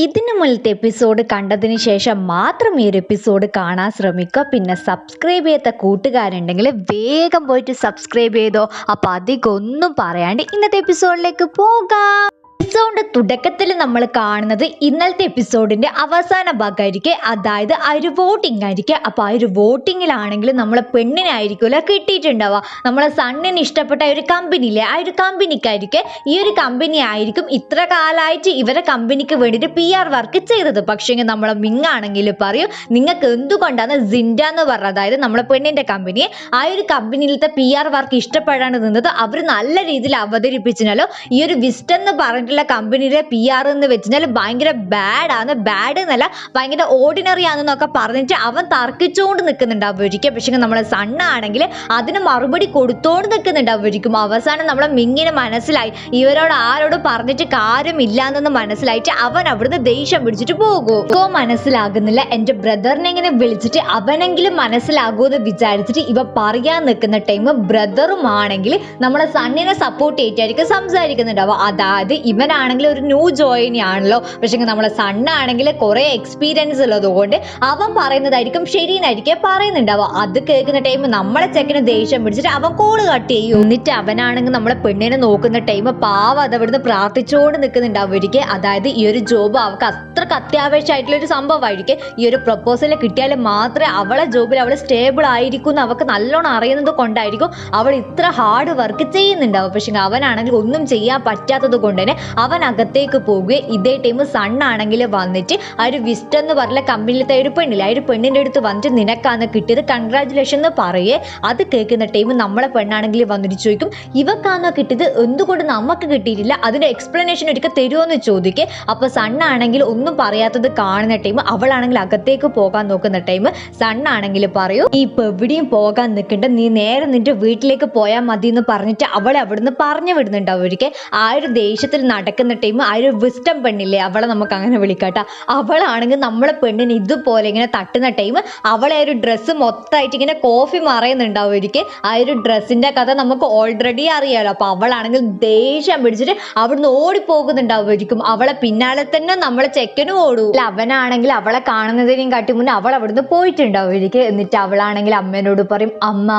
ഇതിനു മുന്നത്തെ എപ്പിസോഡ് കണ്ടതിന് ശേഷം മാത്രം ഈ ഒരു എപ്പിസോഡ് കാണാൻ ശ്രമിക്കുക. പിന്നെ സബ്സ്ക്രൈബ് ചെയ്യാത്ത കൂട്ടുകാരുണ്ടെങ്കിൽ വേഗം പോയിട്ട് സബ്സ്ക്രൈബ് ചെയ്തോ. അപ്പോൾ അധികം ഒന്നും പറയാണ്ട് ഇന്നത്തെ എപ്പിസോഡിലേക്ക് പോകാം. എപ്പിസോഡിന്റെ തുടക്കത്തിൽ നമ്മൾ കാണുന്നത് ഇന്നലത്തെ എപ്പിസോഡിന്റെ അവസാന ഭാഗമായിരിക്കും. അതായത് ആ ഒരു വോട്ടിംഗ് ആയിരിക്കും. അപ്പോൾ ആ ഒരു വോട്ടിങ്ങിലാണെങ്കിൽ നമ്മളെ പെണ്ണിനായിരിക്കുമല്ലോ കിട്ടിയിട്ടുണ്ടാവുക. നമ്മളെ സണ്ണിന് ഇഷ്ടപ്പെട്ട ഒരു കമ്പനിയിലെ ആ ഒരു കമ്പനിക്കായിരിക്കും ഈ ഒരു കമ്പനി ആയിരിക്കും ഇത്ര കാലമായിട്ട് ഇവരെ കമ്പനിക്ക് വേണ്ടിയിട്ട് PR വർക്ക് ചെയ്തത്. പക്ഷേ നമ്മളെ മിങ്ങാണെങ്കിൽ പറയും നിങ്ങൾക്ക് എന്തുകൊണ്ടാണ് സിൻഡ എന്ന് പറഞ്ഞത്, അതായത് നമ്മളെ പെണ്ണിന്റെ കമ്പനിയെ ആ ഒരു കമ്പനിയിലത്തെ PR വർക്ക് ഇഷ്ടപ്പെടാണ്ട് നിന്നത് അവർ നല്ല രീതിയിൽ അവതരിപ്പിച്ചാലോ ഈ ഒരു വിസ്റ്റ് എന്ന് പറഞ്ഞിട്ടുള്ള കമ്പനിയിലെ PR എന്ന് വെച്ചാൽ ഭയങ്കര ബാഡ് എന്നല്ല ഭയങ്കര ഓർഡിനറി ആണെന്നൊക്കെ പറഞ്ഞിട്ട് അവൻ തർക്കിച്ചുകൊണ്ട് നിൽക്കുന്നുണ്ടാവുമായിരിക്കും. പക്ഷേ നമ്മളെ സണ്ണാണെങ്കിൽ അതിന് മറുപടി കൊടുത്തോണ്ട് നിൽക്കുന്നുണ്ടാവുമായിരിക്കും. അവസാനം നമ്മളെ മിങ്ങിന് മനസ്സിലായി ഇവരോട് ആരോടും പറഞ്ഞിട്ട് കാര്യമില്ല എന്നു മനസ്സിലായിട്ട് അവൻ അവിടുന്ന് ദേഷ്യം പിടിച്ചിട്ട് പോകും. മനസ്സിലാകുന്നില്ല, എൻ്റെ ബ്രദറിനെ ഇങ്ങനെ വിളിച്ചിട്ട് അവനെങ്കിലും മനസ്സിലാകുമെന്ന് വിചാരിച്ചിട്ട് ഇവ പറയാൻ നിൽക്കുന്ന ടൈം ബ്രദറും ആണെങ്കിൽ നമ്മളെ സണ്ണിനെ സപ്പോർട്ട് ചെയ്തിട്ടായിരിക്കും സംസാരിക്കുന്നുണ്ടാവുക. അതായത് ഇവനാണെങ്കിൽ ഒരു ന്യൂ ജോയിനി ആണല്ലോ, പക്ഷെ നമ്മളെ സണ്ണാണെങ്കിൽ കുറെ എക്സ്പീരിയൻസ് ഉള്ളതുകൊണ്ട് അവൻ പറയുന്നതായിരിക്കും ശരിയെന്നായിരിക്കും പറയുന്നുണ്ടാവുക. അത് കേൾക്കുന്ന ടൈം നമ്മളെ ചെക്കന് ദേഷ്യം പിടിച്ചിട്ട് അവൻ കോള് കട്ട് ചെയ്യും. എന്നിട്ട് അവനാണെങ്കിൽ നമ്മളെ പെണ്ണിനെ നോക്കുന്ന ടൈം പാവം അത് അവിടുന്ന് പ്രാർത്ഥിച്ചുകൊണ്ട് നിൽക്കുന്നുണ്ടാവുമായിരിക്കും. അതായത് ഈ ഒരു ജോബ് അവൾക്ക് അത്രക്ക് അത്യാവശ്യമായിട്ടുള്ള ഒരു സംഭവമായിരിക്കും. ഈ ഒരു പ്രപ്പോസൽ കിട്ടിയാൽ മാത്രമേ അവളെ ജോബിൽ അവൾ സ്റ്റേബിൾ ആയിരിക്കും എന്ന് അവൾക്ക് നല്ലോണം അറിയുന്നത് കൊണ്ടായിരിക്കും അവൾ ഇത്ര ഹാർഡ് വർക്ക് ചെയ്യുന്നുണ്ടാവും. പക്ഷെ അവനാണെങ്കിൽ ഒന്നും ചെയ്യാൻ പറ്റാത്തത് കൊണ്ട് തന്നെ അവൻ അകത്തേക്ക് പോവുകയും ഇതേ ടൈം സണ്ണാണെങ്കിൽ വന്നിട്ട് ആ ഒരു വിസ്റ്റ് എന്ന് പറഞ്ഞ കമ്പനിയിലത്തെ ഒരു പെണ്ണില്ല ആ ഒരു പെണ്ണിൻ്റെ അടുത്ത് വന്നിട്ട് നിനക്കാണ് കിട്ടിയത് കൺഗ്രാജുലേഷൻ എന്ന് പറയേ. അത് കേൾക്കുന്ന ടൈം നമ്മളെ പെണ്ണാണെങ്കിൽ വന്നിട്ട് ചോദിക്കും ഇവക്കാണോ കിട്ടിയത്, എന്തുകൊണ്ട് നമുക്ക് കിട്ടിയിട്ടില്ല, അതിന്റെ എക്സ്പ്ലനേഷൻ ഒരിക്കൽ തരുമോ എന്ന് ചോദിക്കേ. അപ്പൊ സണ്ണാണെങ്കിൽ ഒന്നും പറയാത്തത് കാണുന്ന ടൈം അവളാണെങ്കിൽ അകത്തേക്ക് പോകാൻ നോക്കുന്ന ടൈം സണ്ണാണെങ്കിൽ പറയൂ ഈ ഇപ്പൊ എവിടെയും പോകാൻ നിൽക്കണ്ട, നീ നേരെ നിന്റെ വീട്ടിലേക്ക് പോയാൽ മതി എന്ന് പറഞ്ഞിട്ട് അവളെ അവിടുന്ന് പറഞ്ഞു വിടുന്നുണ്ടാവും. ഒരിക്കൽ ആ ഒരു ദേഷ്യത്തിൽ നടക്കുന്ന ടൈം ആ ഒരു വിസ്റ്റം പെണ്ണില്ലേ അവളെ നമുക്ക് അങ്ങനെ വിളിക്കാട്ടോ, അവളാണെങ്കിൽ നമ്മളെ പെണ്ണിന് ഇതുപോലെ ഇങ്ങനെ തട്ടുന്ന ടൈം അവളെ ഒരു ഡ്രസ്സ് മൊത്തമായിട്ട് ഇങ്ങനെ കോഫി മറയുന്നുണ്ടാവും. ഒരിക്കൽ ആ ഒരു ഡ്രസ്സിന്റെ കഥ നമുക്ക് ഓൾറെഡി അറിയാലോ. അപ്പൊ അവളാണെങ്കിൽ ദേഷ്യം പിടിച്ചിട്ട് അവിടുന്ന് ഓടിപ്പോകുന്നുണ്ടാവുമായിരിക്കും. അവളെ പിന്നാലെ തന്നെ നമ്മളെ ചെക്കനും ഓടും. അവനാണെങ്കിൽ അവളെ കാണുന്നതിനും കാട്ടി മുന്നേ അവൾ അവിടുന്ന് പോയിട്ടുണ്ടാവുമായിരിക്കും. എന്നിട്ട് അവളാണെങ്കിൽ അമ്മേനോട് പറയും അമ്മ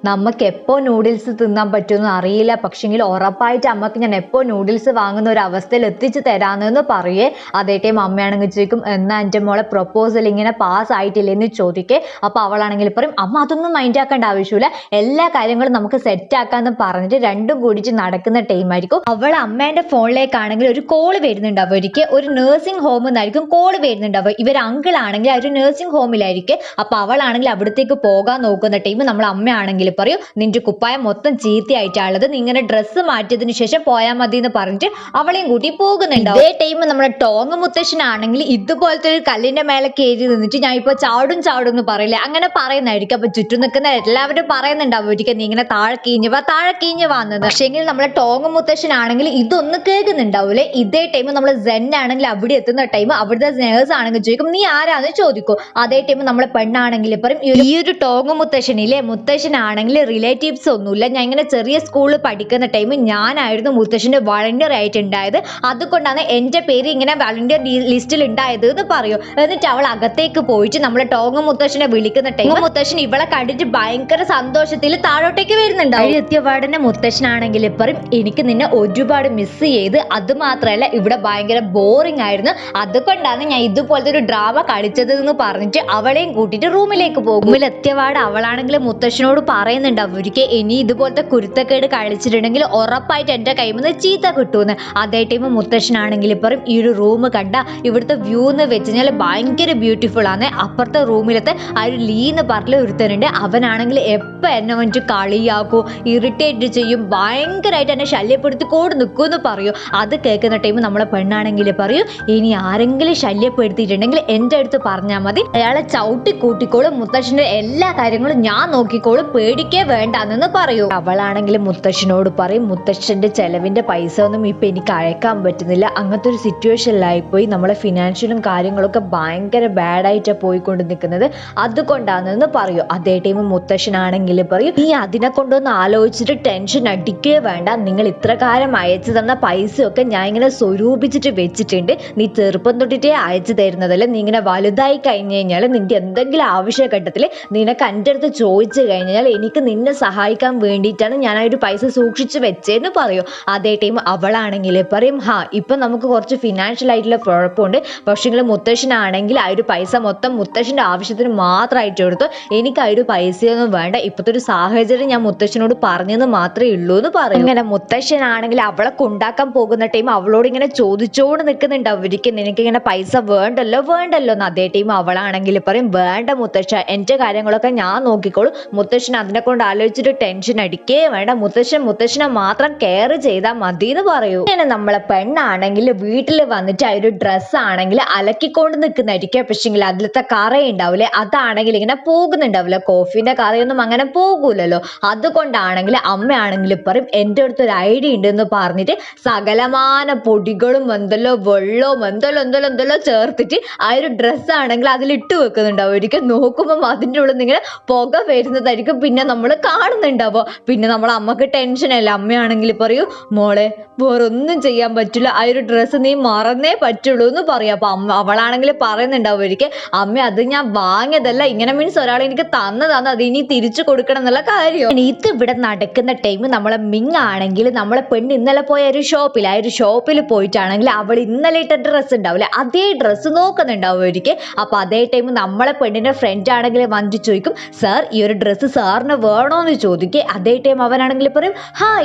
നമുക്ക് എപ്പോ നൂഡിൽസ് തിന്നാൻ പറ്റുമെന്ന് അറിയില്ല, പക്ഷെങ്കിൽ ഉറപ്പായിട്ട് അമ്മക്ക് ഞാൻ എപ്പോ നൂഡിൽസ് വാങ്ങുന്ന ഒരു അവസ്ഥയിൽ എത്തിച്ചു തരാമെന്ന് പറയേ. അതേ ടൈം അമ്മയാണെങ്കിൽ ചോദിക്കും എന്നാ എൻ്റെ മോളെ പ്രൊപ്പോസൽ ഇങ്ങനെ പാസ് ആയിട്ടില്ലേ എന്ന് ചോദിക്കേ. അപ്പൊ അവളാണെങ്കിൽ പറയും അമ്മ അതൊന്നും മൈൻഡ് ആക്കേണ്ട ആവശ്യമില്ല, എല്ലാ കാര്യങ്ങളും നമുക്ക് സെറ്റ് ആക്കാന്ന് പറഞ്ഞിട്ട് രണ്ടും കൂടിച്ച് നടക്കുന്ന ടൈം ആയിരിക്കും. അവൾ അമ്മേന്റെ ഫോണിലേക്കാണെങ്കിൽ ഒരു കോള് വരുന്നുണ്ടാവും. ഒരിക്കൽ ഒരു നഴ്സിംഗ് ഹോമിൽ നിന്നായിരിക്കും കോള് വരുന്നുണ്ടാവും. ഇവർ അങ്കിൾ ആണെങ്കിൽ ആ ഒരു നഴ്സിംഗ് ഹോമിലായിരിക്കും. അപ്പൊ അവളാണെങ്കിൽ അവിടത്തേക്ക് പോകാൻ നോക്കുന്ന ടൈം നമ്മൾ അമ്മയാണെങ്കിൽ പറയും നിന്റെ കുപ്പായം മൊത്തം ചീത്തയായിട്ടാണുള്ളത്, നീ ഇങ്ങനെ ഡ്രസ്സ് മാറ്റിയതിനു ശേഷം പോയാൽ മതി എന്ന് പറഞ്ഞിട്ട് അവളെയും കൂട്ടി പോകുന്നുണ്ടാവും. അതേ ടൈം നമ്മുടെ ടോങ് മുത്തശ്ശനാണെങ്കിൽ ഇതുപോലത്തെ ഒരു കല്ലിന്റെ മേലെ കയറി നിന്നിട്ട് ഞാൻ ഇപ്പൊ ചാടും എന്ന് പറയില്ലേ അങ്ങനെ പറയുന്നതായിരിക്കും. അപ്പൊ ചുറ്റും നിൽക്കുന്ന എല്ലാവരും പറയുന്നുണ്ടാവും ഒരിക്കൽ നീ ഇങ്ങനെ താഴെ കീഞ്ഞ് വന്നത്. പക്ഷേങ്കിൽ നമ്മളെ ടോങ് മുത്തശ്ശനാണെങ്കിൽ ഇതൊന്നും കേൾക്കുന്നുണ്ടാവൂലേ. ഇതേ ടൈം നമ്മൾ സെൻ ആണെങ്കിൽ അവിടെ എത്തുന്ന ടൈം അവിടുത്തെ നേഴ്സ് ആണെങ്കിൽ ചോദിക്കും നീ ആരാന്ന് ചോദിക്കും. അതേ ടൈം നമ്മളെ പെണ്ണാണെങ്കിൽ പറയും ഈ ഒരു ടോങ് മുത്തശ്ശനാണെങ്കിൽ റിലേറ്റീവ്സ് ഒന്നുമില്ല, ഞാൻ ഇങ്ങനെ ചെറിയ സ്കൂളിൽ പഠിക്കുന്ന ടൈം ഞാനായിരുന്നു മുത്തശ്ശന്റെ വളണ്ടിയർ ആയിട്ടുണ്ടായത്, അതുകൊണ്ടാണ് എൻ്റെ പേര് ഇങ്ങനെ വളണ്ടിയർ ലിസ്റ്റിൽ ഉണ്ടായത് എന്ന് പറയും. എന്നിട്ട് അവൾ അകത്തേക്ക് പോയിട്ട് നമ്മളെ ടോങ് മുത്തശ്ശനെ വിളിക്കുന്ന ടൈം മുത്തശ്ശൻ ഇവളെ കണ്ടിട്ട് ഭയങ്കര സന്തോഷത്തിൽ താഴോട്ടേക്ക് വരുന്നുണ്ട്. എത്തിയപാടന്നെ മുത്തശ്ശനാണെങ്കിൽ പറയും എനിക്ക് നിന്നെ ഒരുപാട് മിസ് ചെയ്ത്, അത് മാത്രമല്ല ഇവിടെ ഭയങ്കര ബോറിംഗ് ആയിരുന്നു, അതുകൊണ്ടാണ് ഞാൻ ഇതുപോലത്തെ ഒരു ഡ്രാമ കളിച്ചത് എന്ന് പറഞ്ഞിട്ട് അവളെയും കൂട്ടിയിട്ട് റൂമിലേക്ക് പോകും. റൂമിലെത്തിയപാട് അവളാണെങ്കിൽ മുത്തശ്ശനോട് പറയുന്നുണ്ടാവും ഒരിക്കൽ ഇനി ഇതുപോലത്തെ കുരുത്തക്കേട് കളിച്ചിട്ടുണ്ടെങ്കിൽ ഉറപ്പായിട്ട് എൻ്റെ കയ്യിൽ നിന്ന് ചീത്ത കിട്ടുമെന്ന്. അതേ ടൈം മുത്തശ്ശനാണെങ്കിൽ പറയും ഈ ഒരു റൂം കണ്ട ഇവിടുത്തെ വ്യൂ എന്ന് വെച്ച് കഴിഞ്ഞാൽ ഭയങ്കര ബ്യൂട്ടിഫുൾ ആണ്. അപ്പുറത്തെ റൂമിലത്തെ ആ ഒരു ലീ എന്ന് പറഞ്ഞ ഒരുത്തനുണ്ട്, അവനാണെങ്കിൽ എപ്പോൾ എന്നെ വന്നിട്ട് കളിയാക്കും, ഇറിറ്റേറ്റ് ചെയ്യും, ഭയങ്കരമായിട്ട് എന്നെ ശല്യപ്പെടുത്തിക്കൊണ്ട് നിൽക്കുമെന്ന് പറയൂ. അത് കേൾക്കുന്ന ടൈം നമ്മളെ പെണ്ണാണെങ്കിൽ പറയൂ ഇനി ആരെങ്കിലും ശല്യപ്പെടുത്തിയിട്ടുണ്ടെങ്കിൽ എൻ്റെ അടുത്ത് പറഞ്ഞാൽ മതി, അയാളെ ചവിട്ടി കൂട്ടിക്കോളും, മുത്തശ്ശൻ്റെ എല്ലാ കാര്യങ്ങളും ഞാൻ നോക്കിക്കോളും, പേടിക്കേ വേണ്ടെന്ന് പറയൂ. അവളാണെങ്കിൽ മുത്തശ്ശനോട് പറയും മുത്തശ്ശൻ്റെ ചെലവിൻ്റെ പൈസ ഒന്നും ഇപ്പം എനിക്ക് എനിക്ക് അയക്കാൻ പറ്റുന്നില്ല. അങ്ങനത്തെ ഒരു സിറ്റുവേഷനിലായിപ്പോയി. നമ്മളെ ഫിനാൻഷ്യലും കാര്യങ്ങളൊക്കെ ഭയങ്കര ബാഡായിട്ടാണ് പോയിക്കൊണ്ട് നിൽക്കുന്നത്. അതുകൊണ്ടാണെന്ന് പറയൂ. അതേ ടൈം മുത്തശ്ശനാണെങ്കിൽ പറയും, നീ അതിനെ കൊണ്ടൊന്ന് ആലോചിച്ചിട്ട് ടെൻഷൻ അടിക്കുകയേ വേണ്ട. നിങ്ങൾ ഇത്ര കാലം അയച്ചു തന്ന പൈസയൊക്കെ ഞാൻ ഇങ്ങനെ സ്വരൂപിച്ചിട്ട് വെച്ചിട്ടുണ്ട്. നീ ചെറുപ്പം തൊട്ടിട്ടേ അയച്ചു തരുന്നതല്ല. നീ ഇങ്ങനെ വലുതായി കഴിഞ്ഞു കഴിഞ്ഞാൽ നിന്റെ എന്തെങ്കിലും ആവശ്യഘട്ടത്തിൽ നിനക്ക് എൻ്റെ അടുത്ത് ചോദിച്ചു കഴിഞ്ഞാൽ എനിക്ക് നിന്നെ സഹായിക്കാൻ വേണ്ടിയിട്ടാണ് ഞാൻ ആ ഒരു പൈസ സൂക്ഷിച്ചു വെച്ചേന്ന് പറയൂ. അതേ ടൈം അവളാണെങ്കിൽ പറയും, ഇപ്പം നമുക്ക് കുറച്ച് ഫിനാൻഷ്യൽ ആയിട്ടുള്ള കുഴപ്പമുണ്ട്. പക്ഷേ മുത്തശ്ശനാണെങ്കിൽ ആ ഒരു പൈസ മൊത്തം മുത്തശ്ശൻ്റെ ആവശ്യത്തിന് മാത്രമായിട്ട് കൊടുത്തു. എനിക്ക് ആ ഒരു പൈസയൊന്നും വേണ്ട. ഇപ്പോഴത്തെ ഒരു സാഹചര്യം ഞാൻ മുത്തശ്ശനോട് പറഞ്ഞെന്ന് മാത്രമേ ഉള്ളൂ എന്ന് പറയും. ഇങ്ങനെ മുത്തശ്ശനാണെങ്കിൽ അവളെ കൊണ്ടാക്കാൻ പോകുന്ന ടൈം അവളോട് ഇങ്ങനെ ചോദിച്ചോണ്ട് നിൽക്കുന്നുണ്ട്. അവർക്ക് നിനക്കിങ്ങനെ പൈസ വേണ്ടല്ലോ എന്ന്. അതേ ടൈം അവളാണെങ്കിൽ പറയും, വേണ്ട മുത്തശ്ശ, എൻ്റെ കാര്യങ്ങളൊക്കെ ഞാൻ നോക്കിക്കോളും. മുത്തശ്ശൻ അതിനെ കൊണ്ട് ആലോചിച്ചിട്ട് ടെൻഷൻ അടിക്കേ വേണ്ട. മുത്തശ്ശനെ മാത്രം കെയർ ചെയ്താൽ മതി എന്ന് പറയൂ. ഇങ്ങനെ നമ്മളെ പെണ്ണാണെങ്കിൽ വീട്ടിൽ വന്നിട്ട് ആ ഒരു ഡ്രസ്സ് ആണെങ്കിൽ അലക്കിക്കൊണ്ട് നിൽക്കുന്നതായിരിക്കും. പക്ഷെങ്കിൽ അതിലത്തെ കറയുണ്ടാവില്ലേ, അതാണെങ്കിൽ ഇങ്ങനെ പോകുന്നുണ്ടാവില്ല. കോഫീന്റെ കറയൊന്നും അങ്ങനെ പോകൂലല്ലോ. അതുകൊണ്ടാണെങ്കിൽ അമ്മയാണെങ്കിൽ പറയും, എൻ്റെ അടുത്തൊരു ഐഡിയ ഉണ്ട് എന്ന് പറഞ്ഞിട്ട് സകലമാന പൊടികളും എന്തെല്ലോ വെള്ളവും എന്തെല്ലോ ചേർത്തിട്ട് ആ ഒരു ഡ്രസ്സ് ആണെങ്കിൽ അതിലിട്ട് വെക്കുന്നുണ്ടാവും. ഒരിക്കൽ നോക്കുമ്പോൾ അതിൻ്റെ ഉള്ളിൽ ഇങ്ങനെ പുക വരുന്നതായിരിക്കും. പിന്നെ നമ്മൾ കാണുന്നുണ്ടാവോ. പിന്നെ നമ്മളെ അമ്മക്ക് ടെൻഷനല്ല. അമ്മയാണെങ്കിൽ പറയൂ, മോളെ വേറൊന്നും ചെയ്യാൻ പറ്റില്ല, ആ ഒരു ഡ്രസ്സ് നീ മറന്നേ പറ്റുള്ളൂ എന്ന് പറയും. അപ്പൊ അവളാണെങ്കിൽ പറയുന്നുണ്ടാവും ഒരിക്കൽ, അമ്മ അത് ഞാൻ വാങ്ങിയതല്ല, ഇങ്ങനെ മീൻസ് ഒരാൾ എനിക്ക് തന്നതാണ്, അത് ഇനി തിരിച്ചു കൊടുക്കണം എന്നുള്ള കാര്യം. ഇത് ഇവിടെ നടക്കുന്ന ടൈം നമ്മളെ മിങ് ആണെങ്കിൽ നമ്മളെ പെണ്ണ് ഇന്നലെ പോയ ഒരു ഷോപ്പിൽ, ആ ഒരു ഷോപ്പിൽ പോയിട്ടാണെങ്കിൽ അവൾ ഇന്നലെ ഇട്ട ഡ്രസ്സ് ഉണ്ടാവില്ലേ, അതേ ഡ്രസ്സ് നോക്കുന്നുണ്ടാവും ഒരിക്കൽ. അപ്പൊ അതേ ടൈം നമ്മളെ പെണ്ണിന്റെ ഫ്രണ്ട് ആണെങ്കിൽ വന്നിട്ട് ചോദിക്കും, സാർ ഈ ഒരു ഡ്രസ്സ് സാറിന് വേണോന്ന് ചോദിക്കുക. അതേ ടൈം അവനാണെങ്കിൽ പറയും,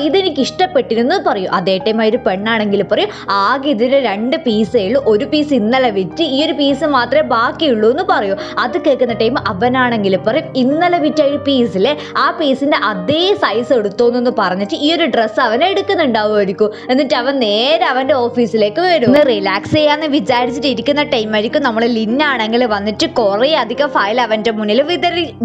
ഇതെനിക്ക് ഇഷ്ടപ്പെട്ടിരുന്നു പറയും. അതേ ടൈം ആ ഒരു പെണ്ണാണെങ്കിൽ പറയും, ആകെ ഇതിന് 2 പീസേ ഉള്ളൂ, ഒരു പീസ് ഇന്നലെ വിറ്റ്, ഈ ഒരു പീസ് മാത്രമേ ബാക്കിയുള്ളൂ എന്ന് പറയൂ. അത് കേൾക്കുന്ന ടൈം അവനാണെങ്കിൽ പറയും, ഇന്നലെ വിറ്റ ഒരു പീസിലെ ആ പീസിന്റെ അതേ സൈസ് എടുത്തോന്ന് പറഞ്ഞിട്ട് ഈ ഒരു ഡ്രസ്സ് അവൻ എടുക്കുന്നുണ്ടാവുമായിരിക്കും. എന്നിട്ട് അവൻ നേരെ അവന്റെ ഓഫീസിലേക്ക് വരും. ഒന്ന് റിലാക്സ് ചെയ്യാന്ന് വിചാരിച്ചിട്ട് ഇരിക്കുന്ന ടൈം ആയിരിക്കും നമ്മൾ ലിന്നാണെങ്കിൽ വന്നിട്ട് കുറെ അധികം ഫയൽ അവന്റെ മുന്നിൽ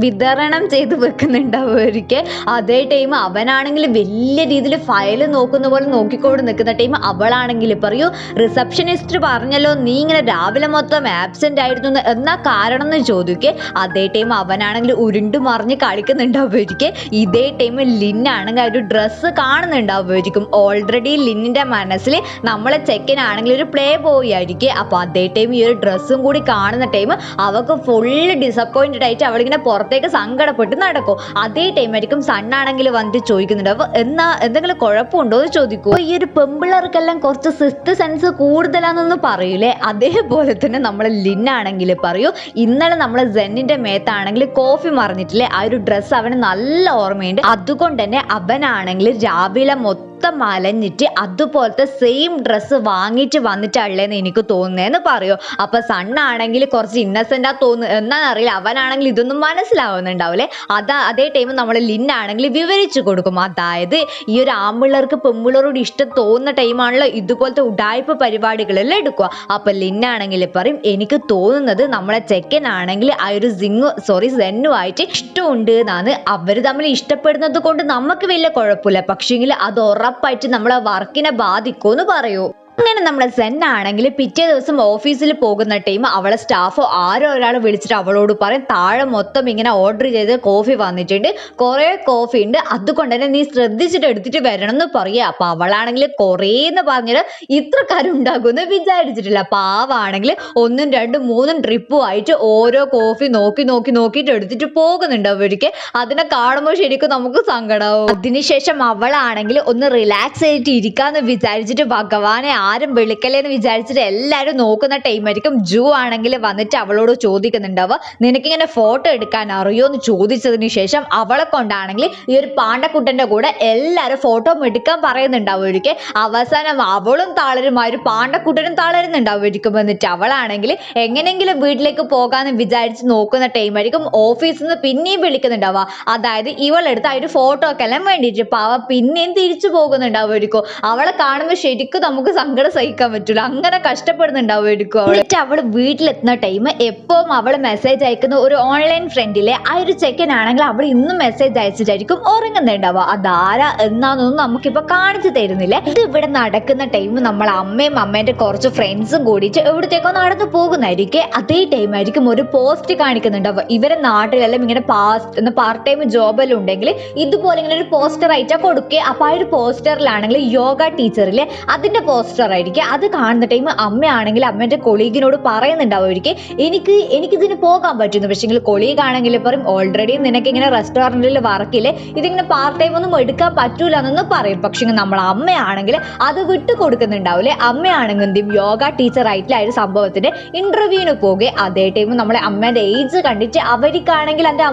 വിതരണം ചെയ്ത് വെക്കുന്നുണ്ടാവുമായിരിക്കും. അതേ ടൈം അവനാണെങ്കിൽ വലിയ രീതിയിൽ ഫയൽ നോക്കുന്ന പോലെ നോക്കിക്കൊണ്ട് നിൽക്കുന്ന ടൈം അവളാണെങ്കിൽ പറയൂ, റിസപ്ഷനിസ്റ്റ് പറഞ്ഞല്ലോ നീ ഇങ്ങനെ രാവിലെ മൊത്തം ആബ്സെന്റ് ആയിരുന്നു, എന്നാ കാരണം എന്ന് ചോദിക്കേ. അതേ ടൈം അവനാണെങ്കിൽ ഉരുണ്ടു മറിഞ്ഞ് കളിക്കുന്നുണ്ടാവുമായിരിക്കും. ഇതേ ടൈം ലിന്നാണെങ്കിൽ ആ ഒരു ഡ്രസ്സ് കാണുന്നുണ്ടാവുമായിരിക്കും. ഓൾറെഡി ലിന്നിന്റെ മനസ്സിൽ നമ്മളെ ചെക്കനാണെങ്കിൽ ഒരു പ്ലേ ബോയ് ആയിരിക്കും. അപ്പൊ അതേ ടൈം ഈ ഒരു ഡ്രസ്സും കൂടി കാണുന്ന ടൈം അവൾക്ക് ഫുള്ള് ഡിസപ്പോയിന്റഡ് ആയിട്ട് അവളിങ്ങനെ പുറത്തേക്ക് സങ്കടപ്പെട്ട് നടക്കും. അതേ ടൈം ആയിരിക്കും സണ്ണാണെങ്കിൽ വന്നിട്ട് ചോദിക്കുന്നുണ്ടാവും, എന്നാ എന്തെങ്കിലും കുഴപ്പമുണ്ടോ എന്ന് ചോദിക്കൂ. ഈ ഒരു പെമ്പിള്ളേർക്കെല്ലാം കുറച്ച് സിക്സ്ത് സെൻസ് കൂടുതലാണെന്ന് പറയൂലേ, അതേപോലെ തന്നെ നമ്മളെ ലിന്നാണെങ്കിൽ പറയൂ, ഇന്നലെ നമ്മളെ സെന്നിന്റെ മേത്താണെങ്കിൽ കോഫി മറിഞ്ഞിട്ടില്ലേ, ആ ഒരു ഡ്രസ്സ് അവന് നല്ല ഓർമ്മയുണ്ട്. അതുകൊണ്ട് തന്നെ അവനാണെങ്കിൽ രാവിലെ മൊത്തം മലഞ്ഞിട്ട് അതുപോലത്തെ സെയിം ഡ്രസ്സ് വാങ്ങിയിട്ട് വന്നിട്ടുള്ളതെന്ന് എനിക്ക് തോന്നുന്നതെന്ന് പറയൂ. അപ്പൊ സണ്ണാണെങ്കിൽ കുറച്ച് ഇന്നസെന്റാ തോന്നുന്നു, എന്നാന്നറിയില്ല, അവനാണെങ്കിൽ ഇതൊന്നും മനസ്സിലാവുന്നുണ്ടാവില്ലേ. അതേ ടൈം നമ്മൾ ലിന്നാണെങ്കിൽ വിവരിച്ചു കൊടുക്കും. അതായത് ഈ ഒരു ആമ്പിള്ളേർക്ക് പെമ്പിള്ളേരോട് ഇഷ്ടം തോന്നുന്ന ടൈമാണല്ലോ ഇതുപോലത്തെ ഉഡായ്പ പരിപാടികളെല്ലാം എടുക്കുക. അപ്പൊ ലിന്നാണെങ്കിൽ പറയും, എനിക്ക് തോന്നുന്നത് നമ്മളെ ചെക്കനാണെങ്കിൽ ആ ഒരു സെന്നുമായിട്ട് ഇഷ്ടമുണ്ട് എന്നാണ്. അവര് തമ്മിൽ ഇഷ്ടപ്പെടുന്നത് കൊണ്ട് നമുക്ക് വലിയ കുഴപ്പമില്ല, പക്ഷേങ്കിൽ അത് ഉറപ്പായിട്ട് നമ്മളെ വർക്കിനെ ബാധിക്കുമെന്ന് പറയൂ. അങ്ങനെ നമ്മളെ സെന്നാണെങ്കിൽ പിറ്റേ ദിവസം ഓഫീസിൽ പോകുന്ന ടൈം അവളെ സ്റ്റാഫോ ആരോ ഒരാൾ വിളിച്ചിട്ട് അവളോട് പറയും, താഴെ മൊത്തം ഇങ്ങനെ ഓർഡർ ചെയ്ത് കോഫി വന്നിട്ടുണ്ട്, കുറേ കോഫി ഉണ്ട്, അതുകൊണ്ട് തന്നെ നീ ശ്രദ്ധിച്ചിട്ട് എടുത്തിട്ട് വരണം എന്ന് പറയുക. അപ്പൊ അവളാണെങ്കിൽ കുറേന്ന് പറഞ്ഞിട്ട് ഇത്രക്കാരും ഉണ്ടാകുമെന്ന് വിചാരിച്ചിട്ടില്ല. പാവാണെങ്കിൽ 1, 2, 3 ട്രിപ്പും ആയിട്ട് ഓരോ കോഫി നോക്കിയിട്ട് എടുത്തിട്ട് പോകുന്നുണ്ട് അവർക്ക്. അതിനെ കാണുമ്പോൾ ശരിക്കും നമുക്ക് സങ്കടമാവും. അതിനുശേഷം അവളാണെങ്കിൽ ഒന്ന് റിലാക്സ് ചെയ്തിട്ട് ഇരിക്കാന്ന് വിചാരിച്ചിട്ട് ഭഗവാനെ ആരും വിളിക്കലേന്ന് വിചാരിച്ചിട്ട് എല്ലാവരും നോക്കുന്ന ടൈം ആയിരിക്കും ജൂ ആണെങ്കിൽ വന്നിട്ട് അവളോട് ചോദിക്കുന്നുണ്ടാവുക, നിനക്കിങ്ങനെ ഫോട്ടോ എടുക്കാൻ അറിയോ എന്ന് ചോദിച്ചതിന് ശേഷം അവളെ കൊണ്ടാണെങ്കിൽ ഈ ഒരു പാണ്ടക്കുട്ടന്റെ കൂടെ എല്ലാവരും ഫോട്ടോ എടുക്കാൻ പറയുന്നുണ്ടാവുമായിരിക്കും. അവസാനം അവളും തളരും, ആ ഒരു പാണ്ടക്കുട്ടനും തളരുന്നുണ്ടാവുമായിരിക്കും. എന്നിട്ട് അവളാണെങ്കിൽ എങ്ങനെയെങ്കിലും വീട്ടിലേക്ക് പോകാന്ന് വിചാരിച്ച് നോക്കുന്ന ടൈം ആയിരിക്കും ഓഫീസിൽ നിന്ന് പിന്നെയും വിളിക്കുന്നുണ്ടാവുക. അതായത് ഇവളെടുത്ത് ആ ഒരു ഫോട്ടോ ഒക്കെ എല്ലാം വേണ്ടിയിട്ട് പാവ പിന്നെയും തിരിച്ചു പോകുന്നുണ്ടാവുമായിരിക്കും. അവളെ കാണുമ്പോൾ ശരിക്കും നമുക്ക് സങ്കടം സഹിക്കാൻ പറ്റൂല. അങ്ങനെ കഷ്ടപ്പെടുന്നുണ്ടാവുമായിരിക്കും അവൾ. എന്നിട്ട് അവൾ വീട്ടിലെത്തുന്ന ടൈം എപ്പോഴും അവൾ മെസ്സേജ് അയക്കുന്ന ഒരു ഓൺലൈൻ ഫ്രണ്ടിലെ ആ ഒരു ചെക്കനാണെങ്കിൽ അവൾ ഇന്നും മെസ്സേജ് അയച്ചിട്ടായിരിക്കും ഉറങ്ങുന്നുണ്ടാവുക. അതാരാ എന്നാന്നൊന്നും നമുക്കിപ്പോ കാണിച്ചു തരുന്നില്ല. ഇത് ഇവിടെ നടക്കുന്ന ടൈം നമ്മൾ അമ്മയും അമ്മേന്റെ കുറച്ച് ഫ്രണ്ട്സും കൂടിയിട്ട് എവിടത്തേക്കോ നടന്നു പോകുന്നതായിരിക്കും. അതേ ടൈം ആയിരിക്കും ഒരു പോസ്റ്റ് കാണിക്കുന്നുണ്ടാവുക. ഇവരെ നാട്ടിലെല്ലാം ഇങ്ങനെ പാർട്ട് ടൈം ജോബെല്ലാം ഉണ്ടെങ്കിൽ ഇതുപോലെ ഇങ്ങനെ ഒരു പോസ്റ്റർ ആയിട്ടാ കൊടുക്കുക. അപ്പൊ ആ ഒരു പോസ്റ്ററിലാണെങ്കിൽ യോഗ ടീച്ചറിലെ അതിന്റെ പോസ്റ്റർ ആയിരിക്കും. അത് കാണുന്ന ടൈം അമ്മയാണെങ്കിൽ അമ്മേന്റെ കൊളീഗിനോട് പറയുന്നുണ്ടാവുമായിരിക്കും എനിക്കിതിന് പോകാൻ പറ്റുന്നു. പക്ഷെ കൊളീഗ് ആണെങ്കിൽ പറയും ഓൾറെഡി നിനക്ക് ഇങ്ങനെ റെസ്റ്റോറന്റിൽ വർക്കില്ലേ, ഇതിങ്ങനെ പാർട്ട് ടൈം ഒന്നും എടുക്കാൻ പറ്റൂല എന്നൊന്നും പറയും. പക്ഷെ നമ്മൾ അമ്മയാണെങ്കിൽ അത് വിട്ടു കൊടുക്കുന്നുണ്ടാവില്ലേ. അമ്മയാണെങ്കിൽ എന്തും യോഗ ടീച്ചർ ആയിട്ടുള്ള ആ ഒരു സംഭവത്തിന്റെ ഇന്റർവ്യൂവിന് പോകുക. അതേ ടൈം നമ്മളെ അമ്മേന്റെ ഏജ് കണ്ടിട്ട് അവർക്കാണെങ്കിൽ എൻ്റെ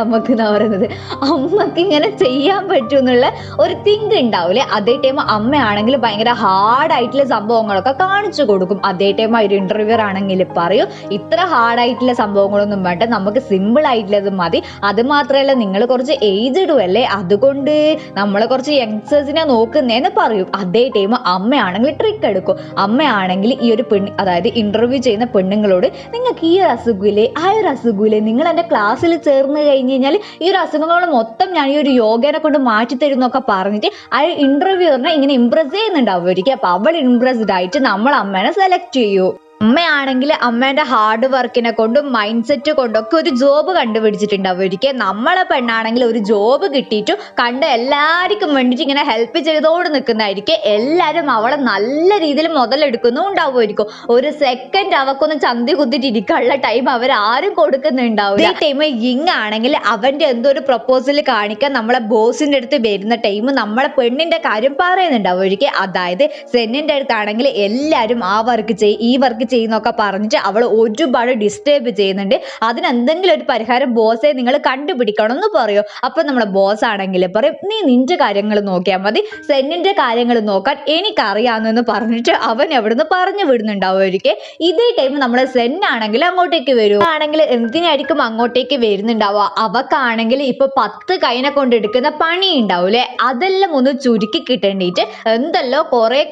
അമ്മക്ക് എന്നാ പറയുന്നത്, അമ്മക്ക് ഇങ്ങനെ ചെയ്യാൻ പറ്റും എന്നുള്ള ഒരു തിങ്ക് ഉണ്ടാവില്ലേ. അതേ ടൈം അമ്മയാണെങ്കിൽ ഭയങ്കര ഹാർഡായിട്ടുള്ള സംഭവങ്ങളൊക്കെ കാണിച്ചു കൊടുക്കും. അതേ ടൈം ആ ഒരു ഇന്റർവ്യൂർ ആണെങ്കിൽ പറയും ഇത്ര ഹാർഡായിട്ടുള്ള സംഭവങ്ങളൊന്നും വേണ്ട, നമുക്ക് സിമ്പിൾ ആയിട്ടുള്ളത് മതി. അത് മാത്രമല്ല നിങ്ങൾ കുറച്ച് ഏജ്ഡും അല്ലേ, അതുകൊണ്ട് നമ്മളെ കുറച്ച് യങ്സ്റ്റേഴ്സിനെ നോക്കുന്നേന്ന് പറയും. അതേ ടൈം അമ്മയാണെങ്കിൽ ട്രിക്ക് എടുക്കും. അമ്മയാണെങ്കിൽ ഈ ഒരു അതായത് ഇന്റർവ്യൂ ചെയ്യുന്ന പെണ്ണുങ്ങളോട് നിങ്ങൾക്ക് ഈ ഒരു അസുഖമില്ലേ ആ ഒരു അസുഖമില്ലേ, നിങ്ങൾ എൻ്റെ ക്ലാസ്സിൽ ചേർന്ന് കഴിഞ്ഞ് കഴിഞ്ഞാൽ ഈ ഒരു അസുഖങ്ങൾ മൊത്തം ഞാൻ ഈ ഒരു യോഗേനെ കൊണ്ട് മാറ്റി തരും എന്നൊക്കെ പറഞ്ഞിട്ട് ആ ഇന്റർവ്യൂറിനെ ഇങ്ങനെ ഇംപ്രസ് ചെയ്യുന്നുണ്ടാവുമായിരിക്കും. അപ്പൊ അവൾ ഇംപ്രസ്ഡ് ആയിട്ട് നമ്മൾ അമ്മേനെ സെലക്ട് ചെയ്യൂ. അമ്മയാണെങ്കിൽ അമ്മേന്റെ ഹാർഡ് വർക്കിനെ കൊണ്ടും മൈൻഡ് സെറ്റ് കൊണ്ടൊക്കെ ഒരു ജോബ് കണ്ടുപിടിച്ചിട്ടുണ്ടാവുമായിരിക്കും. നമ്മളെ പെണ്ണാണെങ്കിൽ ഒരു ജോബ് കിട്ടിയിട്ടു കണ്ട് എല്ലാവർക്കും വേണ്ടിയിട്ട് ഇങ്ങനെ ഹെൽപ്പ് ചെയ്തോട് നിൽക്കുന്നതായിരിക്കും. എല്ലാവരും അവളെ നല്ല രീതിയിൽ മുതലെടുക്കുന്നു ഉണ്ടാവുമായിരിക്കും. ഒരു സെക്കൻഡ് അവക്കൊന്ന് ചന്തി കുത്തിട്ട് ഇരിക്കാനുള്ള ടൈം അവരാരും കൊടുക്കുന്നുണ്ടാവില്ല. ഈ ടൈം യിങ് ആണെങ്കിൽ അവന്റെ എന്തോ ഒരു പ്രപ്പോസൽ കാണിക്കാൻ നമ്മളെ ബോസിന്റെ അടുത്ത് വരുന്ന ടൈം നമ്മളെ പെണ്ണിന്റെ കാര്യം പറയുന്നുണ്ടാവുമായിരിക്കും. അതായത് സെന്നിന്റെ അടുത്താണെങ്കിൽ എല്ലാവരും ആ വർക്ക് ഈ വർക്ക് ചെയ്യുന്നൊക്കെ പറഞ്ഞിട്ട് അവൾ ഒരുപാട് ഡിസ്റ്റർബ് ചെയ്യുന്നുണ്ട്. അതിനെന്തെങ്കിലും ഒരു പരിഹാരം ബോസെ നിങ്ങൾ കണ്ടുപിടിക്കണം എന്ന് പറയും. അപ്പൊ നമ്മളെ ബോസ് ആണെങ്കിൽ പറയും നീ നിന്റെ കാര്യങ്ങൾ നോക്കിയാൽ മതി, സെന്നിന്റെ കാര്യങ്ങൾ നോക്കാൻ എനിക്കറിയാമെന്ന് പറഞ്ഞിട്ട് അവൻ എവിടുന്ന് പറഞ്ഞു വിടുന്നുണ്ടാവുമായിരിക്കും. ഇതേ ടൈം നമ്മളെ സെന്നാണെങ്കിൽ അങ്ങോട്ടേക്ക് വരും. ആണെങ്കിൽ എന്തിനായിരിക്കും അങ്ങോട്ടേക്ക് വരുന്നുണ്ടാവുക, അവക്കാണെങ്കിൽ ഇപ്പൊ 10 കൈനെ കൊണ്ട് എടുക്കുന്ന പണി ഉണ്ടാവൂലേ, അതെല്ലാം ഒന്ന് ചുരുക്കി കിട്ടേണ്ടിട്ട് എന്തല്ലോ കുറെ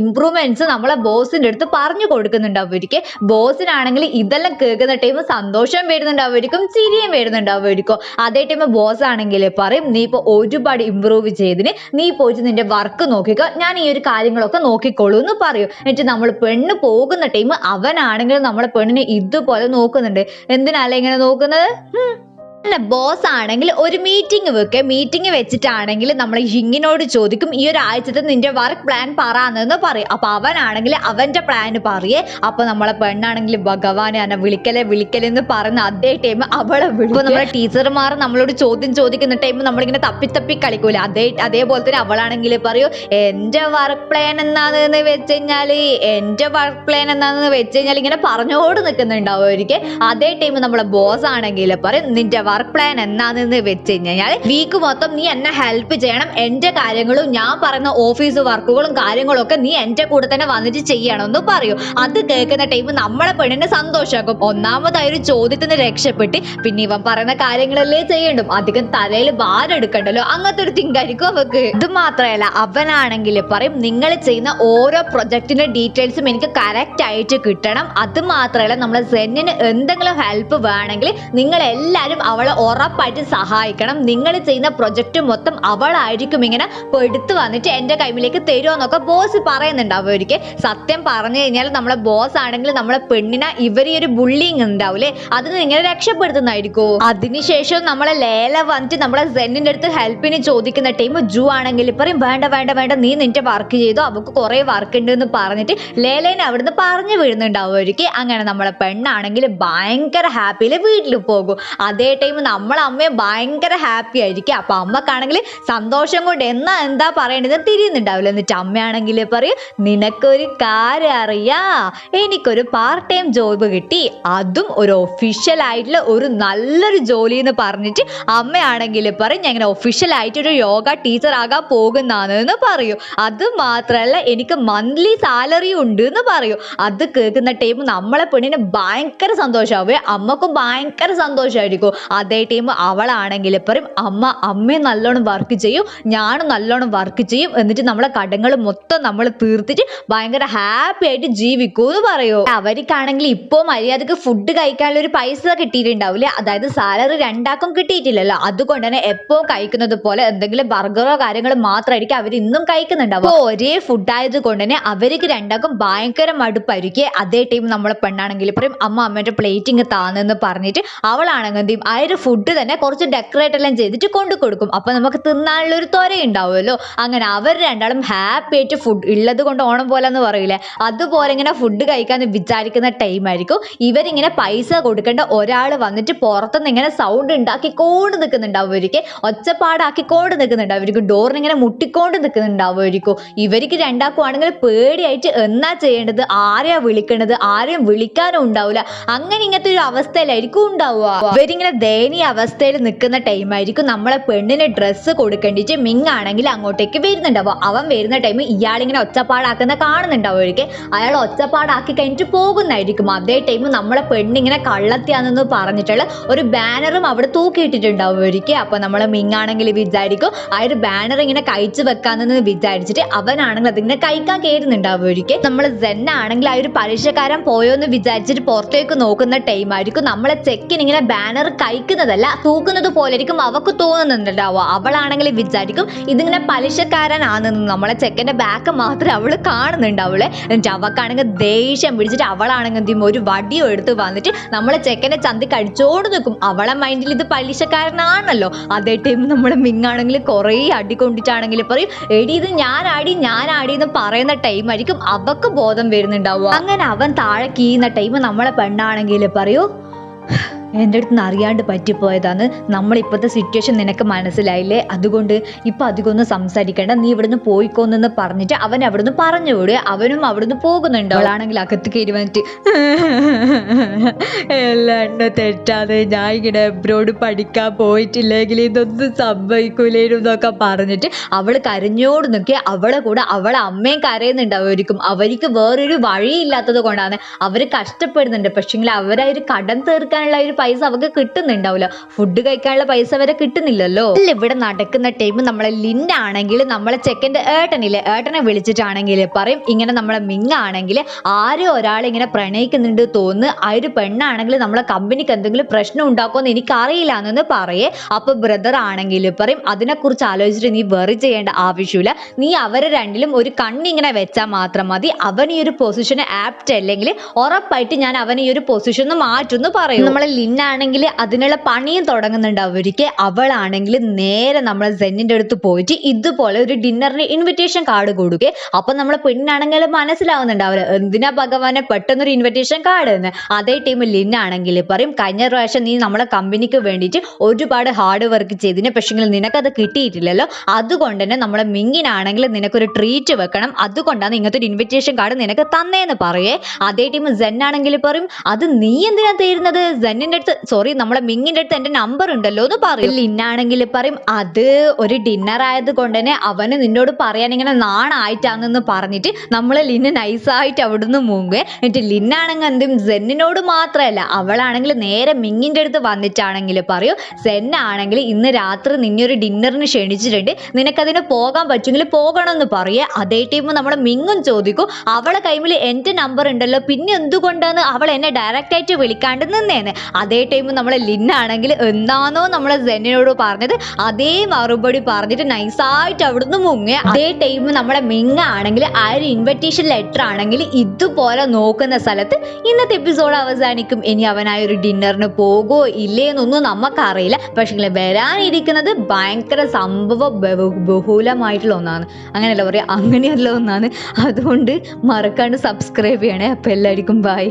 ഇംപ്രൂവ്മെന്റ്സ് നമ്മളെ ബോസിന്റെ അടുത്ത് പറഞ്ഞു കൊടുക്കുന്നുണ്ടാവുമായിരിക്കും. ബോസിനാണെങ്കിൽ ഇതെല്ലാം കേൾക്കുന്ന ടൈം സന്തോഷം വരുന്നുണ്ടാവുമായിരിക്കും, ചിരിയും വരുന്നുണ്ടാവുമായിരിക്കും. അതേ ടൈം ബോസ് ആണെങ്കിൽ പറയും നീ ഇപ്പൊ ഒരുപാട് ഇമ്പ്രൂവ് ചെയ്തിന്, നീ പോയിട്ട് നിന്റെ വർക്ക് നോക്കിക്കോ, ഞാൻ ഈ ഒരു കാര്യങ്ങളൊക്കെ നോക്കിക്കോളൂ എന്ന് പറയും. എന്നിട്ട് നമ്മൾ പെണ്ണ് പോകുന്ന ടൈം അവനാണെങ്കിൽ നമ്മളെ പെണ്ണിനെ ഇതുപോലെ നോക്കുന്നുണ്ട്. എന്തിനാല്ലേ ഇങ്ങനെ നോക്കുന്നത്? ബോസ് ആണെങ്കിൽ ഒരു മീറ്റിംഗ് വെക്കുക. മീറ്റിംഗ് വെച്ചിട്ടാണെങ്കിൽ നമ്മൾ ഹിങ്ങിനോട് ചോദിക്കും ഈ ഒരു ആഴ്ചത്തെ നിന്റെ വർക്ക് പ്ലാൻ പറയാന്ന് പറയും. അപ്പൊ അവനാണെങ്കിൽ അവന്റെ പ്ലാൻ പറയേ. അപ്പൊ നമ്മളെ പെണ്ണാണെങ്കിൽ ഭഗവാനെ എന്നെ വിളിക്കലെന്ന് പറയുന്ന അതേ ടൈം അവളെ വിളിക്കും. നമ്മളെ ടീച്ചർമാർ നമ്മളോട് ചോദ്യം ചോദിക്കുന്ന ടൈം നമ്മളിങ്ങനെ തപ്പി കളിക്കൂല, അതേപോലെ തന്നെ അവളാണെങ്കിൽ പറയൂ എന്റെ വർക്ക് പ്ലാൻ എന്താണെന്ന് വെച്ച് കഴിഞ്ഞാൽ ഇങ്ങനെ പറഞ്ഞോട് നിൽക്കുന്നുണ്ടാവുമായിരിക്കും. അതേ ടൈം നമ്മളെ ബോസ് ആണെങ്കിൽ പറയും നിന്റെ വർക്ക് പ്ലാൻ എന്താണെന്ന് വെച്ച് കഴിഞ്ഞാൽ വീക്ക് മൊത്തം നീ എന്നെ ഹെൽപ്പ് ചെയ്യണം, എന്റെ കാര്യങ്ങളും ഞാൻ പറയുന്ന ഓഫീസ് വർക്കുകളും കാര്യങ്ങളും ഒക്കെ നീ എന്റെ കൂടെ തന്നെ വന്നിട്ട് ചെയ്യണം എന്ന് പറയും. അത് കേൾക്കുന്ന ടൈം നമ്മളെ പെണ്ണിനെ സന്തോഷമാക്കും. ഒന്നാമതായി ഒരു ചോദ്യത്തിന് രക്ഷപ്പെട്ട് പിന്നെ ഇവൻ പറയുന്ന കാര്യങ്ങളല്ലേ ചെയ്യണ്ടും, അധികം തലയിൽ ഭാരം എടുക്കണ്ടല്ലോ, അങ്ങനത്തെ ഒരു തിങ്കായിരിക്കും അവക്ക്. ഇത് മാത്രമല്ല അവനാണെങ്കിൽ പറയും നിങ്ങൾ ചെയ്യുന്ന ഓരോ പ്രൊജക്ടിന്റെ ഡീറ്റെയിൽസും എനിക്ക് കറക്റ്റ് ആയിട്ട് കിട്ടണം. അത് മാത്രമല്ല നമ്മളെ സെന്നിന് എന്തെങ്കിലും ഹെൽപ്പ് വേണമെങ്കിൽ നിങ്ങൾ എല്ലാവരും അവളെ ഉറപ്പായിട്ട് സഹായിക്കണം. നിങ്ങൾ ചെയ്യുന്ന പ്രൊജക്ട് മൊത്തം അവളായിരിക്കും ഇങ്ങനെ എടുത്തു വന്നിട്ട് എന്റെ കൈമിലേക്ക് തരുമെന്നൊക്കെ ബോസ് പറയുന്നുണ്ടാവുമായിരിക്കും. സത്യം പറഞ്ഞു കഴിഞ്ഞാൽ നമ്മളെ ബോസ് ആണെങ്കിൽ നമ്മളെ പെണ്ണിനെ ഇവര് ഒരു ബുള്ളിങ് ഉണ്ടാവൂലേ, അതിന് ഇങ്ങനെ രക്ഷപ്പെടുത്തുന്നതായിരിക്കും. അതിനുശേഷം നമ്മളെ ലേല വന്നിട്ട് നമ്മളെ സെന്നിന്റെ അടുത്ത് ഹെൽപ്പിന് ചോദിക്കുന്ന ടൈം ജു ആണെങ്കിൽ പറയും വേണ്ട നീ നിന്റെ വർക്ക് ചെയ്തോ, അവക്ക് കുറെ വർക്ക് ഉണ്ട് എന്ന് പറഞ്ഞിട്ട് ലേലേനെ അവിടുന്ന് പറഞ്ഞു വീഴുന്നുണ്ടാവുമായിരിക്കും. അങ്ങനെ നമ്മളെ പെണ്ണാണെങ്കിൽ ഭയങ്കര ഹാപ്പിയിൽ വീട്ടിൽ പോകും. അതേ ടൈം നമ്മളെ അമ്മയെ ഭയങ്കര ഹാപ്പി ആയിരിക്കും. അപ്പൊ അമ്മക്കാണെങ്കിൽ സന്തോഷം കൊണ്ട് എന്താ പറയേണ്ടത് തിരിയുന്നുണ്ടാവില്ല. എന്നിട്ട് അമ്മയാണെങ്കിൽ പറയും നിനക്കൊരു കാര്യം അറിയാ, എനിക്കൊരു പാർട്ട് ടൈം ജോബ് കിട്ടി, അതും ഒരു ഒഫീഷ്യൽ ആയിട്ടുള്ള ഒരു നല്ലൊരു ജോലി എന്ന് പറഞ്ഞിട്ട് അമ്മയാണെങ്കിൽ പറയും ഞാൻ ഇങ്ങനെ ഒഫീഷ്യൽ ആയിട്ട് ഒരു യോഗ ടീച്ചർ ആകാൻ പോകുന്നാന്ന് പറയൂ. അത് മാത്രല്ല എനിക്ക് മന്ത്ലി സാലറി ഉണ്ട് എന്ന് പറയൂ. അത് കേൾക്കുന്ന ടൈം നമ്മളെ പെണ്ണിന് ഭയങ്കര സന്തോഷമാവുക, അമ്മക്കും ഭയങ്കര സന്തോഷമായിരിക്കും. അതേ ടൈം അവളാണെങ്കിൽ പറയും അമ്മയും നല്ലോണം വർക്ക് ചെയ്യും, ഞാനും നല്ലോണം വർക്ക് ചെയ്യും, എന്നിട്ട് നമ്മളെ കടങ്ങൾ മൊത്തം നമ്മൾ തീർത്തിട്ട് ഭയങ്കര ഹാപ്പി ആയിട്ട് ജീവിക്കൂ എന്ന് പറയൂ. അവർക്കാണെങ്കിൽ ഇപ്പോ മര്യാദക്ക് ഫുഡ് കഴിക്കാനുള്ള ഒരു പൈസ കിട്ടിയിട്ടുണ്ടാവില്ല, അതായത് സാലറി രണ്ടാക്കും കിട്ടിയിട്ടില്ലല്ലോ. അതുകൊണ്ട് തന്നെ എപ്പോഴും കഴിക്കുന്നത് പോലെ എന്തെങ്കിലും ബർഗറോ കാര്യങ്ങളോ മാത്രമായിരിക്കും അവർ ഇന്നും കഴിക്കുന്നുണ്ടാവും. അപ്പോൾ ഒരേ ഫുഡ് ആയത് കൊണ്ട് തന്നെ അവർക്ക് രണ്ടാക്കും ഭയങ്കര മടുപ്പായിരിക്കും. അതേ ടൈം നമ്മളെ പെണ്ണാണെങ്കിൽ പറയും അമ്മേന്റെ പ്ലേറ്റിങ് താന്നെന്ന് പറഞ്ഞിട്ട് അവളാണെങ്കിൽ എന്ത് ചെയ്യും, ആ ഒരു ഫുഡ് തന്നെ കുറച്ച് ഡെക്കറേറ്റ് എല്ലാം ചെയ്തിട്ട് കൊണ്ടു കൊടുക്കും. അപ്പൊ നമുക്ക് തിന്നാനുള്ള ഒരു ത്വര ഉണ്ടാവുമല്ലോ. അങ്ങനെ അവർ രണ്ടാളും ഹാപ്പി ആയിട്ട് ഫുഡ് ഉള്ളത് കൊണ്ട് ഓണം പോലെ എന്ന് പറയില്ലേ, അതുപോലെ ഇങ്ങനെ ഫുഡ് കഴിക്കാന്ന് വിചാരിക്കുന്ന ടൈം ആയിരിക്കും ഇവരിങ്ങനെ പൈസ കൊടുക്കേണ്ട ഒരാൾ വന്നിട്ട് പുറത്തുനിന്ന് ഇങ്ങനെ സൗണ്ട് ഉണ്ടാക്കിക്കൊണ്ട് നിൽക്കുന്നുണ്ടാവും, അവർക്ക് ഒച്ചപ്പാടാക്കിക്കൊണ്ട് നിൽക്കുന്നുണ്ടാവും, അവർക്ക് ഡോറിന് ഇങ്ങനെ മുട്ടിക്കൊണ്ട് നിൽക്കുന്നുണ്ടാവുമായിരിക്കും. ഇവർക്ക് രണ്ടാക്കുവാണെങ്കിൽ പേടിയായിട്ട് എന്നാ ചെയ്യേണ്ടത്, ആരെയാ വിളിക്കേണ്ടത്, ആരെയും വിളിക്കാനും ഉണ്ടാവില്ല. അങ്ങനെ ഇങ്ങനത്തെ ഒരു അവസ്ഥയിലായിരിക്കും ഉണ്ടാവുക. ഇവരിങ്ങനെ ദയനീയ അവസ്ഥയിൽ നിൽക്കുന്ന ടൈം ആയിരിക്കും നമ്മളെ പെണ്ണിന് ഡ്രസ്സ് കൊടുക്കേണ്ടിട്ട് മിങ്ങാണെങ്കിൽ അങ്ങോട്ടേക്ക് വരുന്നുണ്ടാവും. അവൻ വരുന്ന ടൈം ഇയാളിങ്ങനെ ഒച്ചപ്പാടാക്കുന്ന കാണുന്നുണ്ടാവും, അവർക്ക് അയാൾ ഒച്ചപ്പാടാക്കി കഴിഞ്ഞിട്ട് പോകുന്നതായിരിക്കും. അതേ ടൈം നമ്മളെ പെണ്ണിങ്ങനെ കള്ളത്തിയാണെന്ന് പറഞ്ഞിട്ടുള്ള ഒരു ബാനറും അവിടെ തൂക്കിയിട്ടിട്ടുണ്ടാവും അവർക്ക്. അപ്പൊ നമ്മളെ മിങ്ങാണെങ്കിൽ വിചാരിക്കും ആ ഒരു ബാനർ ഇങ്ങനെ കഴിച്ചു വെക്കാന്ന് വിചാരിച്ചിട്ട് അവനാണെങ്കിൽ അതിങ്ങനെ കഴിക്കാൻ കയറുന്നുണ്ടാവും അവർക്ക്. നമ്മൾ ആണെങ്കിൽ ആ ഒരു പലിശക്കാരൻ പോയോന്ന് വിചാരിച്ചിട്ട് പുറത്തേക്ക് നോക്കുന്ന ടൈം ആയിരിക്കും നമ്മളെ ചെക്കിന് ഇങ്ങനെ ബാനർ കഴിക്കുന്നതല്ല തൂക്കുന്നത് പോലെ ആയിരിക്കും അവക്ക് തോന്നുന്നുണ്ടാവുക. അവളാണെങ്കിൽ വിചാരിക്കും ഇതിങ്ങനെ പലിശക്കാരനാണെന്ന്, നമ്മളെ ചെക്കന്റെ ബാക്ക് മാത്രമേ അവള് കാണുന്നുണ്ടാവുള്ളേ. എന്നിട്ട് അവക്കാണെങ്കിൽ ദേഷ്യം പിടിച്ചിട്ട് അവളാണെങ്കിൽ എന്തെയും ഒരു വടിയോ എടുത്ത് വന്നിട്ട് നമ്മളെ ചെക്കന്റെ ചന്തി കടിച്ചോണ്ട് നിൽക്കും. അവളെ മൈൻഡിൽ ഇത് പലിശക്കാരനാണല്ലോ. അതേ ടൈം നമ്മളെ മിങ്ങാണെങ്കിൽ കുറെ അടി കൊണ്ടിട്ടാണെങ്കിൽ പറയും എടി ഇത് ഞാൻ ആടി എന്ന് പറയുന്ന ടൈം ആയിരിക്കും അവക്ക് ബോധം വരുന്നുണ്ടാവുക. അങ്ങനെ അവൻ താഴെ കീയുന്ന ടൈം നമ്മളെ പെണ്ണാണെങ്കിൽ പറയൂ എൻ്റെ അടുത്ത് നിന്ന് അറിയാണ്ട് പറ്റിപ്പോയതാണ്, നമ്മളിപ്പോഴത്തെ സിറ്റുവേഷൻ നിനക്ക് മനസ്സിലായില്ലേ, അതുകൊണ്ട് ഇപ്പം അധികമൊന്നും സംസാരിക്കേണ്ട, നീ ഇവിടുന്ന് പോയിക്കോന്നെന്ന് പറഞ്ഞിട്ട് അവൻ അവിടുന്ന് പറഞ്ഞു വിടുക. അവനും അവിടുന്ന് പോകുന്നുണ്ട്. അവളാണെങ്കിൽ അകത്ത് കയറി വന്നിട്ട് എല്ലാം തെറ്റാതെ ഞാൻ ഇങ്ങനെ എബ്രോഡ് പഠിക്കാൻ പോയിട്ടില്ലെങ്കിൽ ഇതൊന്നും സംഭവിക്കൂലേനും എന്നൊക്കെ പറഞ്ഞിട്ട് അവൾ കരഞ്ഞോട് നിൽക്കി. അവളെ കൂടെ അവളെ അമ്മയും കരയുന്നുണ്ടാവുമായിരിക്കും. അവർക്ക് വേറൊരു വഴിയില്ലാത്തത് കൊണ്ടാണ് അവർ കഷ്ടപ്പെടുന്നുണ്ട്. പക്ഷെങ്കിൽ അവരെ ഒരു കടം തീർക്കാനുള്ള ഒരു പൈസ അവർക്ക് കിട്ടുന്നുണ്ടാവില്ല, ഫുഡ് കഴിക്കാനുള്ള പൈസ വരെ കിട്ടുന്നില്ലല്ലോ. ഇവിടെ നടക്കുന്ന ടൈം നമ്മളെ ലിന്നാണെങ്കിൽ നമ്മളെ ചെക്കൻ്റെ ഏട്ടനെ വിളിച്ചിട്ടാണെങ്കിൽ പറയും ഇങ്ങനെ നമ്മളെ മിങ്ങാണെങ്കിൽ ആരോ ഒരാൾ ഇങ്ങനെ പ്രണയിക്കുന്നുണ്ട് തോന്നുന്നു, ആ ഒരു പെണ്ണാണെങ്കിൽ നമ്മളെ കമ്പനിക്ക് എന്തെങ്കിലും പ്രശ്നം ഉണ്ടാക്കുമെന്ന് എനിക്ക് അറിയില്ല എന്ന് പറയേ. അപ്പൊ ബ്രദർ ആണെങ്കിൽ പറയും അതിനെക്കുറിച്ച് ആലോചിച്ചിട്ട് നീ വെറി ചെയ്യേണ്ട ആവശ്യമില്ല, നീ അവരെ രണ്ടിലും ഒരു കണ്ണിങ്ങനെ വെച്ചാൽ മാത്രം മതി. അവൻ ഈ ഒരു പൊസിഷന് ആപ്റ്റ് അല്ലെങ്കിൽ ഉറപ്പായിട്ട് ഞാൻ അവൻ ഈ ഒരു പൊസിഷൻ മാറ്റുമെന്ന് പറയും. നമ്മളെ ലിന്നാണെങ്കിൽ അതിനുള്ള പണിയും തുടങ്ങുന്നുണ്ട് അവർക്ക്. അവളാണെങ്കിൽ നേരെ നമ്മളെ സെന്നിന്റെ അടുത്ത് പോയിട്ട് ഇതുപോലെ ഒരു ഡിന്നറിന് ഇൻവിറ്റേഷൻ കാർഡ് കൊടുക്കുക. അപ്പൊ നമ്മളെ പെണ്ണാണെങ്കിൽ മനസ്സിലാവുന്നുണ്ടാവില്ല എന്തിനാ ഭഗവാനെ പെട്ടെന്നൊരു ഇൻവിറ്റേഷൻ കാർഡ് എന്ന്. അതേ ടൈം ലിന്നാണെങ്കിൽ പറയും കഴിഞ്ഞ പ്രാവശ്യം നീ നമ്മളെ കമ്പനിക്ക് വേണ്ടിയിട്ട് ഒരുപാട് ഹാർഡ് വർക്ക് ചെയ്തിന്, പക്ഷെങ്കിൽ നിനക്കത് കിട്ടിയിട്ടില്ലല്ലോ, അതുകൊണ്ട് തന്നെ നമ്മളെ മിങ്ങിനാണെങ്കിൽ നിനക്കൊരു ട്രീറ്റ് വെക്കണം, അതുകൊണ്ടാണ് ഇങ്ങനത്തെ ഒരു ഇൻവിറ്റേഷൻ കാർഡ് നിനക്ക് തന്നേന്ന് പറയേ. അതേ ടൈം സെന്നാണെങ്കിൽ പറയും അത് നീ എന്തിനാ തരുന്നത്, സെന്നിന്റെ നമ്മളെ മിങ്ങിന്റെ അടുത്ത് എന്റെ നമ്പർ ഉണ്ടല്ലോ എന്ന് പറയും. ലിന്നാണെങ്കിൽ പറയും അത് ഒരു ഡിന്നർ ആയത് കൊണ്ട് തന്നെ അവന് നിന്നോട് പറയാൻ ഇങ്ങനെ നാണായിട്ടാണെന്ന് പറഞ്ഞിട്ട് നമ്മളെ ലിന്ന് നൈസായിട്ട് അവിടുന്ന് മുങ്ങുക. എന്നിട്ട് ലിന്നാണെങ്കിൽ എന്തും സെന്നിനോട് മാത്രമല്ല അവളാണെങ്കിൽ നേരെ മിങ്ങിന്റെ അടുത്ത് വന്നിട്ടാണെങ്കിൽ പറയും സെന്നാണെങ്കിൽ ഇന്ന് രാത്രി നിന്നെ ഒരു ഡിന്നറിന് ക്ഷണിച്ചിട്ടുണ്ട്, നിനക്കതിന് പോകാൻ പറ്റുമെങ്കിൽ പോകണമെന്ന് പറയേ. അതേ ടൈം നമ്മളെ മിങ്ങും ചോദിക്കും അവളെ കൈമിൽ എന്റെ നമ്പർ ഉണ്ടല്ലോ, പിന്നെ എന്തുകൊണ്ടാണ് അവൾ എന്നെ ഡയറക്റ്റ് ആയിട്ട് വിളിക്കാണ്ട് നിന്നേന്ന്. അതേ ടൈം നമ്മളെ ലിന്നാണെങ്കിൽ എന്താണോ നമ്മളെ സെന്നിനോട് പറഞ്ഞത് അതേ മറുപടി പറഞ്ഞിട്ട് നൈസായിട്ട് അവിടുന്ന് മുങ്ങുക. അതേ ടൈം നമ്മളെ മിങ്ങാണെങ്കിൽ ആ ഒരു ഇൻവിറ്റേഷൻ ലെറ്റർ ആണെങ്കിൽ ഇതുപോലെ നോക്കുന്ന സ്ഥലത്ത് ഇന്നത്തെ എപ്പിസോഡ് അവസാനിക്കും. ഇനി അവനായ ഒരു ഡിന്നറിന് പോകുമോ ഇല്ലേ എന്നൊന്നും നമുക്കറിയില്ല, പക്ഷേ വരാനിരിക്കുന്നത് ഭയങ്കര സംഭവ ബഹുലമായിട്ടുള്ള ഒന്നാണ്, അങ്ങനെയല്ല പറയാ അങ്ങനെയല്ല ഒന്നാണ്. അതുകൊണ്ട് മറക്കാണ്ട് സബ്സ്ക്രൈബ് ചെയ്യണേ. അപ്പം എല്ലാവർക്കും ബൈ.